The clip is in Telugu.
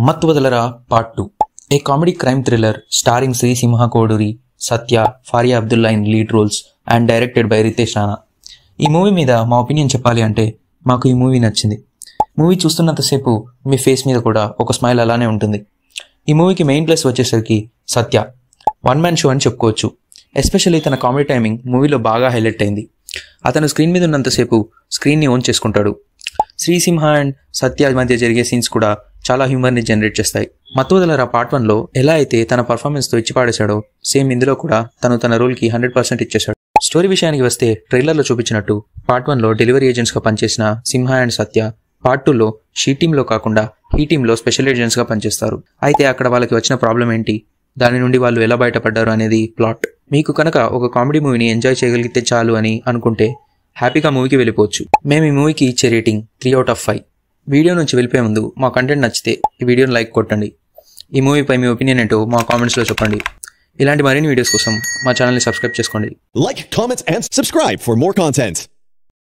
మత్తు Vadalara part 2 a comedy crime thriller starring Sri Simha Koduri, Satya, Faria Abdullah in lead roles and directed by Ritesh Rana. ఈ మూవీ మీద మా ఒపీనియన్ చెప్పాలి అంటే మాకు ఈ మూవీ నచ్చింది. మూవీ చూస్తున్నంతసేపు మీ ఫేస్ మీద కూడా ఒక స్మైల్ అలానే ఉంటుంది. ఈ మూవీకి మెయిన్ ప్లస్ వచ్చేసరికి సత్య వన్ మ్యాన్ షో అని చెప్పుకోవచ్చు. ఎస్పెషల్లీ తన కామెడీ టైమింగ్ మూవీలో బాగా హైలైట్ అయింది. అతను స్క్రీన్ మీద ఉన్నంతసేపు స్క్రీన్ని ఓన్ చేసుకుంటాడు. శ్రీసింహ అండ్ సత్య మధ్య జరిగే సీన్స్ కూడా చాలా హ్యూమర్ని జనరేట్ చేస్తాయి. మత్తు వదలరా పార్ట్ 1లో ఎలా అయితే తన పర్ఫార్మెన్స్తో ఇచ్చి పాడేశాడో సేమ్ ఇందులో కూడా తను తన రోల్కి 100% ఇచ్చేశాడు. స్టోరీ విషయానికి వస్తే ట్రైలర్లో చూపించినట్టు పార్ట్ 1లో డెలివరీ ఏజెంట్స్గా పనిచేసిన సింహ అండ్ సత్య పార్ట్ 2లో షీ టీంలో కాకుండా ఈ టీంలో స్పెషల్ ఏజెంట్స్గా పనిచేస్తారు. అయితే అక్కడ వాళ్ళకి వచ్చిన ప్రాబ్లం ఏంటి, దాని నుండి వాళ్ళు ఎలా బయటపడ్డారు అనేది ప్లాట్. మీకు కనుక ఒక కామెడీ మూవీని ఎంజాయ్ చేయగలిగితే చాలు అని అనుకుంటే హ్యాపీగా మూవీకి వెళ్ళిపోవచ్చు. మేము ఈ మూవీకి ఇచ్చే రేటింగ్ 3/5. వీడియో నుంచి వెళ్ళిపోయే ముందు మా కంటెంట్ నచ్చితే ఈ వీడియోని లైక్ కొట్టండి. ఈ మూవీపై మీ ఒపీనియన్ ఏంటో మా కామెంట్స్లో చెప్పండి. ఇలాంటి మరిన్ని వీడియోస్ కోసం మా ఛానల్ని సబ్స్క్రైబ్ చేసుకోండి. Like, comment and subscribe for more content.